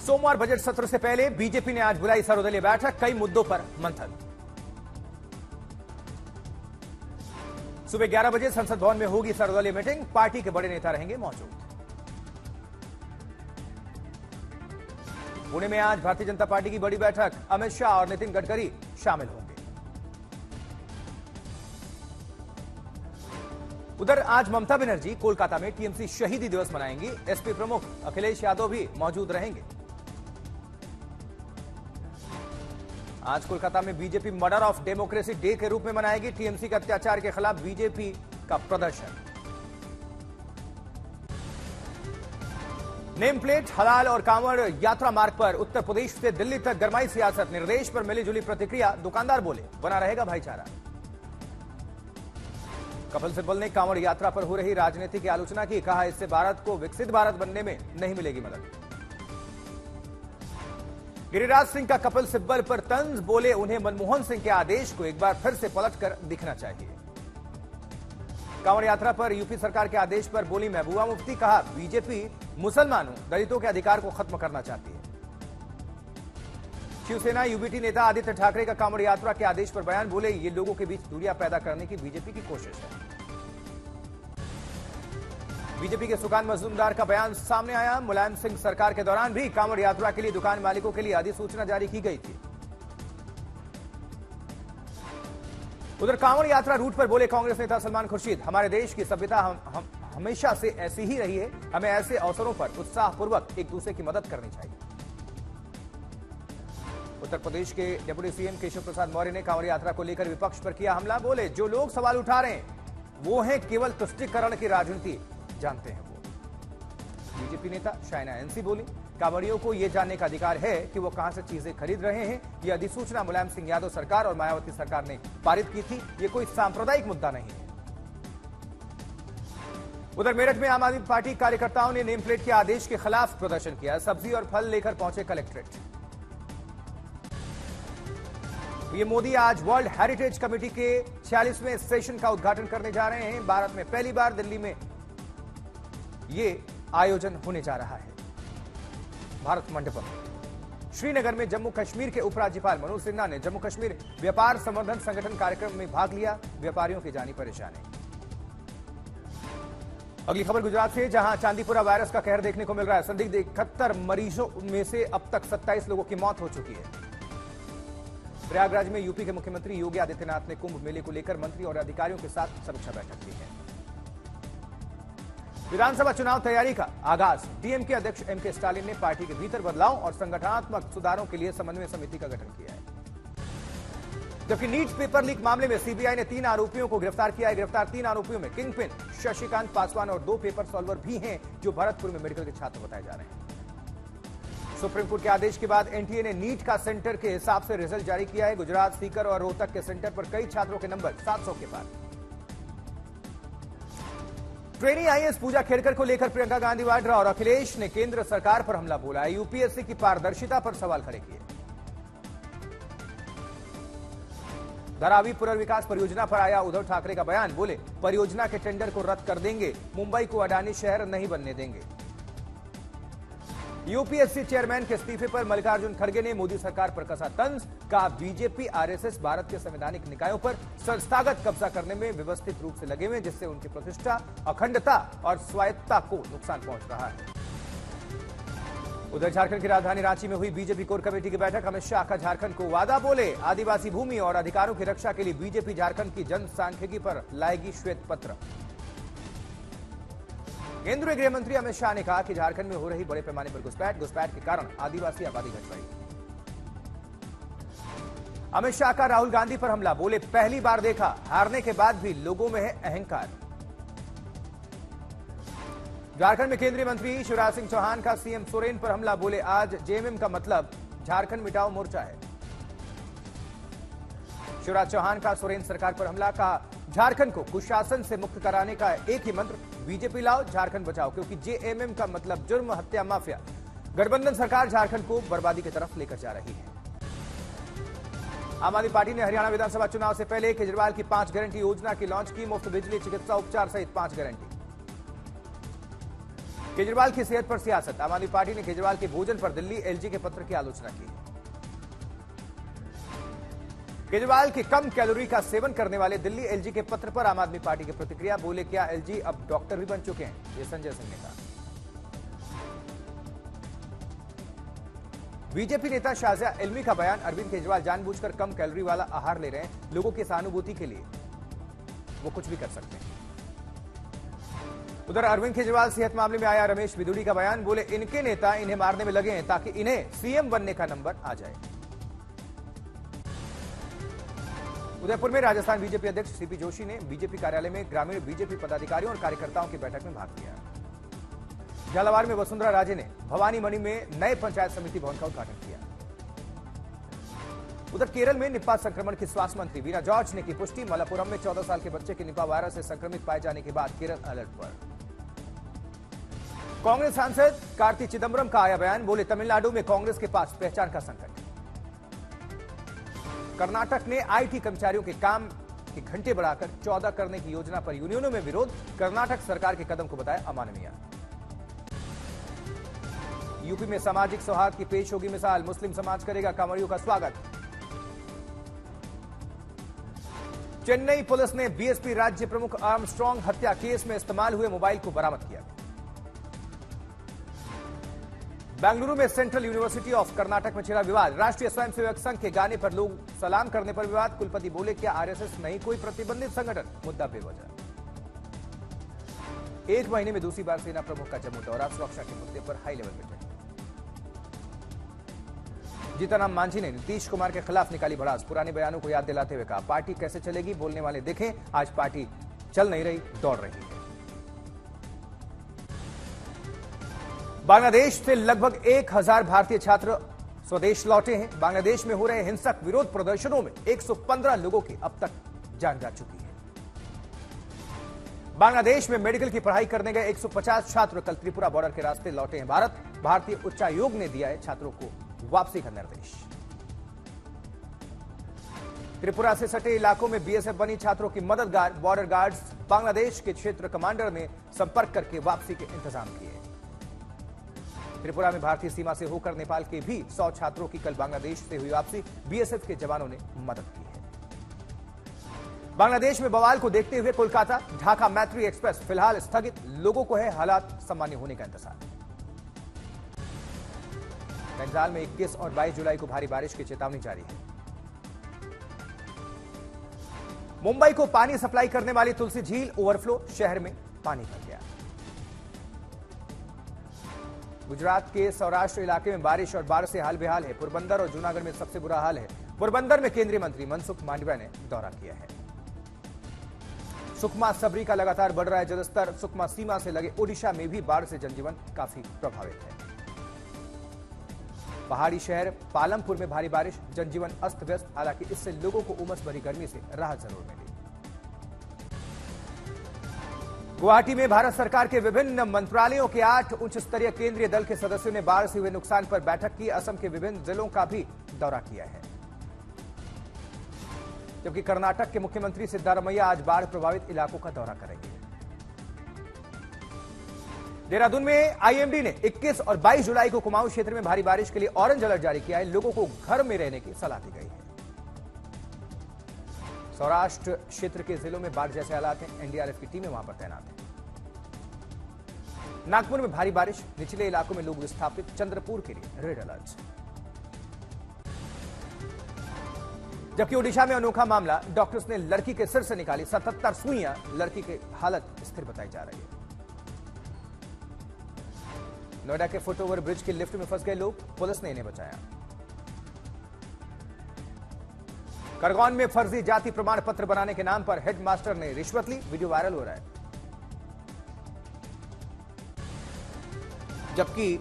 सोमवार बजट सत्र से पहले बीजेपी ने आज बुलाई सर्वदलीय बैठक, कई मुद्दों पर मंथन। सुबह 11 बजे संसद भवन में होगी सर्वदलीय मीटिंग, पार्टी के बड़े नेता रहेंगे मौजूद। पुणे में आज भारतीय जनता पार्टी की बड़ी बैठक, अमित शाह और नितिन गडकरी शामिल होंगे। उधर आज ममता बनर्जी कोलकाता में टीएमसी शहीदी दिवस मनाएंगी, एसपी प्रमुख अखिलेश यादव भी मौजूद रहेंगे। आज कोलकाता में BJP murder of democracy day के रूप में मनाएगी टीएमसी के अत्याचार के खिलाफ बीजेपी का प्रदर्शन। नेम प्लेट, हलाल और कांवड़ यात्रा मार्ग पर उत्तर प्रदेश से दिल्ली तक गरमाई सियासत, निर्देश पर मिलीजुली प्रतिक्रिया, दुकानदार बोले बना रहेगा भाईचारा। कपिल सिब्बल ने कांवड़ यात्रा पर हो रही राजनीति की आलोचना की, कहा इससे भारत को विकसित भारत बनने में नहीं मिलेगी मदद। गिरिराज सिंह का कपिल सिब्बल पर तंज, बोले उन्हें मनमोहन सिंह के आदेश को एक बार फिर से पलटकर दिखना चाहिए। कांवड़ यात्रा पर यूपी सरकार के आदेश पर बोली महबूबा मुफ्ती, कहा बीजेपी मुसलमानों दलितों के अधिकार को खत्म करना चाहती है। शिवसेना यूबीटी नेता आदित्य ठाकरे का कांवड़ यात्रा के आदेश पर बयान, बोले ये लोगों के बीच दूरियां पैदा करने की बीजेपी की कोशिश है। बीजेपी के सुकान मजूमदार का बयान सामने आया, मुलायम सिंह सरकार के दौरान भी कांवड़ यात्रा के लिए दुकान मालिकों के लिए अधिसूचना जारी की गई थी। उधर कांवड़ यात्रा रूट पर बोले कांग्रेस नेता सलमान खुर्शीद, हमारे देश की सभ्यता हमेशा से ऐसी ही रही है, हमें ऐसे अवसरों पर उत्साहपूर्वक एक दूसरे की मदद करनी चाहिए। उत्तर प्रदेश के डिप्टी सीएम केशव प्रसाद मौर्य ने कांवड़ यात्रा को लेकर विपक्ष पर किया हमला, बोले जो लोग सवाल उठा रहे हैं वो हैं केवल तुष्टीकरण की राजनीति जानते हैं वो। बीजेपी नेता शाइना एनसी बोली, कांवड़ियों को यह जानने का अधिकार है कि वो कहां से चीजें खरीद रहे हैं। यह अधिसूचना मुलायम सिंह यादव सरकार और मायावती सरकार ने पारित की थी, यह कोई सांप्रदायिक मुद्दा नहीं है। उधर मेरठ में आम आदमी पार्टी कार्यकर्ताओं ने नेम प्लेट के आदेश के खिलाफ प्रदर्शन किया, सब्जी और फल लेकर पहुंचे कलेक्ट्रेट। ये मोदी आज वर्ल्ड हेरिटेज कमेटी के 46वें सेशन का उद्घाटन करने जा रहे हैं। भारत में पहली बार दिल्ली में ये आयोजन होने जा रहा है। भारत मंडपम श्रीनगर में जम्मू कश्मीर के उपराज्यपाल मनोज सिन्हा ने जम्मू कश्मीर व्यापार संवर्धन संगठन कार्यक्रम में भाग लिया, व्यापारियों की जानी परेशानी। अगली खबर गुजरात से, जहां चांदीपुरा वायरस का कहर देखने को मिल रहा है। संदिग्ध 71 मरीजों में से अब तक 27 लोगों की मौत हो चुकी है। प्रयागराज में यूपी के मुख्यमंत्री योगी आदित्यनाथ ने कुंभ मेले को लेकर मंत्री और अधिकारियों के साथ समीक्षा बैठक की है। विधानसभा चुनाव तैयारी का आगाज, डीएमके अध्यक्ष एमके स्टालिन ने पार्टी के भीतर बदलाव और संगठनात्मक सुधारों के लिए समन्वय समिति का गठन किया है। जबकि नीट पेपर लीक मामले में सीबीआई ने 3 आरोपियों को गिरफ्तार किया है। गिरफ्तार 3 आरोपियों में किंगपिन शशिकांत पासवान और 2 पेपर सॉल्वर भी हैं, जो भरतपुर में मेडिकल के छात्र बताए जा रहे हैं। सुप्रीम कोर्ट के आदेश के बाद एनटीए ने नीट का सेंटर के हिसाब से रिजल्ट जारी किया है। गुजरात, सीकर और रोहतक के सेंटर पर कई छात्रों के नंबर 700 के पार। ट्रेनी आईएएस पूजा खेड़कर को लेकर प्रियंका गांधी वाड्रा और अखिलेश ने केंद्र सरकार पर हमला बोला, यूपीएससी की पारदर्शिता पर सवाल खड़े किए। धारावी पुनर्विकास परियोजना पर आया उद्धव ठाकरे का बयान, बोले परियोजना के टेंडर को रद्द कर देंगे, मुंबई को अडानी शहर नहीं बनने देंगे। यूपीएससी चेयरमैन के इस्तीफे पर मल्लिकार्जुन खड़गे ने मोदी सरकार पर कसा तंज, कहा बीजेपी आरएसएस भारत के संवैधानिक निकायों पर संस्थागत कब्जा करने में व्यवस्थित रूप से लगे हुए, जिससे उनकी प्रतिष्ठा, अखंडता और स्वायत्तता को नुकसान पहुंच रहा है। उधर झारखंड की राजधानी रांची में हुई बीजेपी कोर कमेटी की बैठक, अमित शाह का झारखंड को वादा, बोले आदिवासी भूमि और अधिकारों की रक्षा के लिए बीजेपी झारखंड की जनसांख्यिकी पर लाएगी श्वेत पत्र। केंद्रीय गृह मंत्री अमित शाह ने कहा कि झारखंड में हो रही बड़े पैमाने पर घुसपैठ के कारण आदिवासी आबादी घट रही है। अमित शाह का राहुल गांधी पर हमला, बोले पहली बार देखा, हारने के बाद भी लोगों में है अहंकार। झारखंड में केंद्रीय मंत्री शिवराज सिंह चौहान का सीएम सोरेन पर हमला, बोले आज जेएमएम का मतलब झारखंड मिटाओ मोर्चा है। शिवराज चौहान का सोरेन सरकार पर हमला, कहा झारखंड को कुशासन से मुक्त कराने का एक ही मंत्र, बीजेपी लाओ झारखंड बचाओ, क्योंकि जेएमएम का मतलब जुर्म, हत्या, माफिया। गठबंधन सरकार झारखंड को बर्बादी की तरफ लेकर जा रही है। आम आदमी पार्टी ने हरियाणा विधानसभा चुनाव से पहले केजरीवाल की 5 गारंटी योजना की लॉन्च की, मुफ्त बिजली, चिकित्सा उपचार सहित 5 गारंटी। केजरीवाल की सेहत पर सियासत। आम आदमी पार्टी ने केजरीवाल के भोजन पर दिल्ली एलजी के पत्र की आलोचना की। केजरीवाल के कम कैलोरी का सेवन करने वाले दिल्ली एलजी के पत्र पर आम आदमी पार्टी की प्रतिक्रिया। बोले, क्या एलजी अब डॉक्टर भी बन चुके हैं? ये संजय सिंह ने कहा। बीजेपी नेता शाजिया इल्मी का बयान। अरविंद केजरीवाल जानबूझकर कम कैलोरी वाला आहार ले रहे हैं, लोगों की सहानुभूति के लिए वो कुछ भी कर सकते हैं। उधर अरविंद केजरीवाल सेहत मामले में आया रमेश बिदुड़ी का बयान। बोले, इनके नेता इन्हें मारने में लगे हैं ताकि इन्हें सीएम बनने का नंबर आ जाए। उदयपुर में राजस्थान बीजेपी अध्यक्ष सीपी जोशी ने बीजेपी कार्यालय में ग्रामीण बीजेपी पदाधिकारियों और कार्यकर्ताओं की बैठक में भाग लिया। झालावाड़ में वसुंधरा राजे ने भवानी मणि में नए पंचायत समिति भवन का उद्घाटन किया। उधर केरल में निपा संक्रमण की स्वास्थ्य मंत्री वीना जॉर्ज ने की पुष्टि। मलप्पुरम में 14 साल के बच्चे के निपा वायरस से संक्रमित पाए जाने के बाद केरल अलर्ट पर। कांग्रेस सांसद कार्ति चिदंबरम का आया बयान। बोले, तमिलनाडु में कांग्रेस के पास पहचान का संकट। कर्नाटक ने आईटी कर्मचारियों के काम के घंटे बढ़ाकर 14 करने की योजना पर यूनियनों में विरोध। कर्नाटक सरकार के कदम को बताया अमानवीय। यूपी में सामाजिक सौहार्द की पेश होगी मिसाल। मुस्लिम समाज करेगा कांवड़ियों का स्वागत। चेन्नई पुलिस ने बीएसपी राज्य प्रमुख आर्मस्ट्रांग हत्या केस में इस्तेमाल हुए मोबाइल को बरामद किया। बेंगलुरु में सेंट्रल यूनिवर्सिटी ऑफ कर्नाटक में छिड़ा विवाद। राष्ट्रीय स्वयंसेवक संघ के गाने पर लोग सलाम करने पर विवाद। कुलपति बोले, क्या आरएसएस नहीं कोई प्रतिबंधित संगठन? मुद्दा बेवजह। एक महीने में दूसरी बार सेना प्रमुख का जम्मू दौरा। सुरक्षा के मुद्दे पर high level meeting. Jitan Ram Manjhi ने नीतीश कुमार के खिलाफ निकाली भड़ास। पुराने बयानों को याद दिलाते हुए कहा, पार्टी कैसे चलेगी? बोलने वाले देखें, आज पार्टी चल नहीं रही, दौड़ रही है। बांग्लादेश से लगभग 1000 भारतीय छात्र स्वदेश लौटे हैं। बांग्लादेश में हो रहे हिंसक विरोध प्रदर्शनों में 115 लोगों की अब तक जान जा चुकी है। बांग्लादेश में मेडिकल की पढ़ाई करने गए 150 छात्र कल त्रिपुरा बॉर्डर के रास्ते लौटे हैं भारत। भारतीय उच्चायोग ने दिया है छात्रों को वापसी का निर्देश। त्रिपुरा से सटे इलाकों में बीएसएफ बनी छात्रों की मददगार। बॉर्डर गार्ड्स बांग्लादेश के क्षेत्र कमांडर ने संपर्क करके वापसी के इंतजाम किए। त्रिपुरा में भारतीय सीमा से होकर नेपाल के भी 100 छात्रों की कल बांग्लादेश से हुई वापसी। बीएसएफ के जवानों ने मदद की है। बांग्लादेश में बवाल को देखते हुए कोलकाता ढाका मैत्री एक्सप्रेस फिलहाल स्थगित। लोगों को है हालात सामान्य होने का इंतजार। बंगाल में 21 और 22 जुलाई को भारी बारिश की चेतावनी जारी है। मुंबई को पानी सप्लाई करने वाली तुलसी झील ओवरफ्लो। शहर में पानी भर गया। गुजरात के सौराष्ट्र इलाके में बारिश और बाढ़ से हाल बेहाल है। पोरबंदर और जूनागढ़ में सबसे बुरा हाल है। पोरबंदर में केंद्रीय मंत्री मनसुख मांडविया ने दौरा किया है। सुकमा सबरी का लगातार बढ़ रहा है जलस्तर। सुकमा सीमा से लगे ओडिशा में भी बाढ़ से जनजीवन काफी प्रभावित है। पहाड़ी शहर पालमपुर में भारी बारिश। जनजीवन अस्त व्यस्त। हालांकि इससे लोगों को उमस भरी गर्मी से राहत जरूर मिली। गुवाहाटी में भारत सरकार के विभिन्न मंत्रालयों के 8 उच्च स्तरीय केंद्रीय दल के सदस्यों ने बाढ़ से हुए नुकसान पर बैठक की। असम के विभिन्न जिलों का भी दौरा किया है। जबकि कर्नाटक के मुख्यमंत्री सिद्धारमैया आज बाढ़ प्रभावित इलाकों का दौरा करेंगे। देहरादून में आईएमडी ने 21 और 22 जुलाई को कुमाऊं क्षेत्र में भारी बारिश के लिए ऑरेंज अलर्ट जारी किया है। लोगों को घर में रहने की सलाह दी गई है। सौराष्ट्र क्षेत्र के जिलों में बाढ़ जैसे हालात हैं। एनडीआरएफ की टीमें वहां पर तैनात हैं। नागपुर में भारी बारिश। निचले इलाकों में लोग विस्थापित। चंद्रपुर के लिए रेड अलर्ट। जबकि ओडिशा में अनोखा मामला। डॉक्टर्स ने लड़की के सिर से निकाली 77 सुइयां। लड़की की हालत स्थिर बताई जा रही है। नोएडा के फुटओवर ब्रिज के लिफ्ट में फंस गए लोग। पुलिस ने इन्हें बचाया। खरगोन में फर्जी जाति प्रमाण पत्र बनाने के नाम पर हेडमास्टर ने रिश्वत ली। वीडियो वायरल हो रहा है। जबकि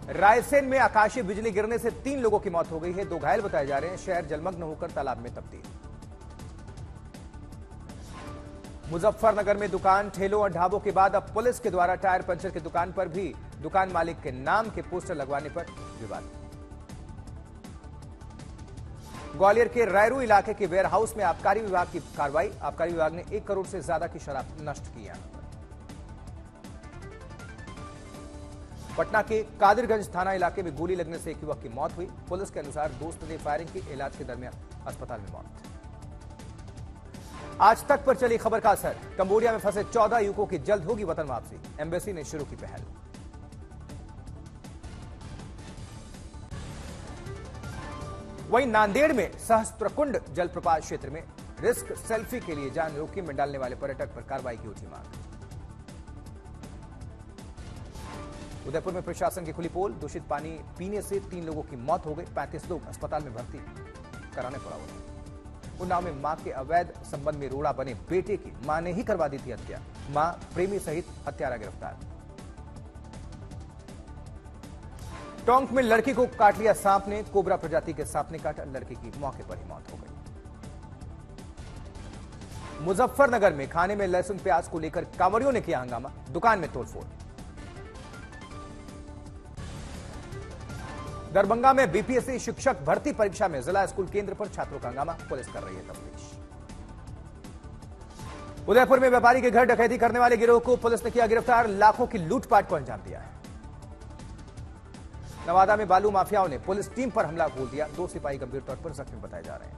रायसेन में आकाशीय बिजली गिरने से 3 लोगों की मौत हो गई है। 2 घायल बताए जा रहे हैं। शहर जलमग्न होकर तालाब में तब्दील। मुजफ्फरनगर में दुकान ठेलों और ढाबों के बाद अब पुलिस के द्वारा टायर पंचर की दुकान पर भी दुकान मालिक के नाम के पोस्टर लगवाने पर विवाद। ग्वालियर के रायरू इलाके के वेयरहाउस में आबकारी विभाग की कार्रवाई। आबकारी विभाग ने 1 करोड़ से ज्यादा की शराब नष्ट की। पटना के कादिरगंज थाना इलाके में गोली लगने से एक युवक की मौत हुई। पुलिस के अनुसार दोस्त ने फायरिंग की, इलाज के दरमियान अस्पताल में मौत। आज तक पर चली खबर का असर, कंबोडिया में फंसे 14 युवकों की जल्द होगी वतन वापसी, एम्बेसी ने शुरू की पहल। वहीं नांदेड़ में सहस्त्रकुंड जलप्रपात क्षेत्र में रिस्क सेल्फी के लिए जान जोखिम में डालने वाले पर्यटक पर कार्रवाई की उठी मांग। उदयपुर में प्रशासन की खुली पोल, दूषित पानी पीने से 3 लोगों की मौत हो गई, 35 लोग अस्पताल में भर्ती कराने पड़ा उन्हें। उन्नाव में मां के अवैध संबंध में रोड़ा बने बेटे की मां ने ही करवा दी थी हत्या, मां प्रेमी सहित हत्यारा गिरफ्तार। टोंक में लड़की को काट लिया सांप ने, कोबरा प्रजाति के सांप ने काटा, लड़की की मौके पर ही मौत हो गई। मुजफ्फरनगर में खाने में लहसुन प्याज को लेकर कांवड़ियों ने किया हंगामा, दुकान में तोड़फोड़। दरभंगा में बीपीएससी शिक्षक भर्ती परीक्षा में जिला स्कूल केंद्र पर छात्रों का हंगामा, पुलिस कर रही है तफ्तीश। उदयपुर में व्यापारी के घर डकैती करने वाले गिरोह को पुलिस ने किया गिरफ्तार, लाखों की लूटपाट को अंजाम दिया है। नवादा में बालू माफियाओं ने पुलिस टीम पर हमला बोल दिया, 2 सिपाही गंभीर तौर पर जख्मी बताए जा रहे हैं।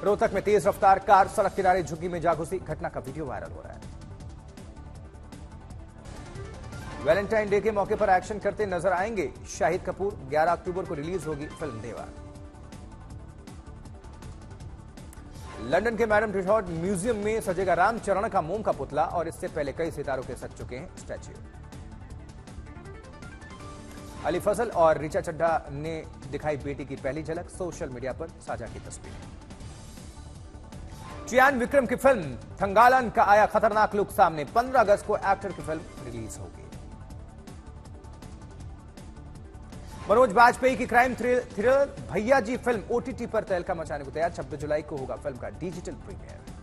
रोहतक में तेज रफ्तार कार सड़क किनारे झुग्गी में जा घुसी, घटना का वीडियो वायरल हो रहा है। वैलेंटाइन डे के मौके पर एक्शन करते नजर आएंगे शाहिद कपूर, 11 अक्टूबर को रिलीज होगी फिल्म देवा। लंदन के मैडम तुसाद म्यूजियम में सजेगा रामचरण का मोम का पुतला, और इससे पहले कई सितारों के सज चुके हैं स्टैच्यू। अली फजल और ऋचा चड्ढा ने दिखाई बेटी की पहली झलक, सोशल मीडिया पर साझा की तस्वीरें। चियान विक्रम की फिल्म थंगालन का आया खतरनाक लुक सामने, 15 अगस्त को एक्टर की फिल्म रिलीज होगी। मनोज बाजपेयी की क्राइम थ्रिलर भैया जी फिल्म ओटीटी पर तहलका मचाने को तैयार, 26 जुलाई को होगा फिल्म का डिजिटल प्रीमियर।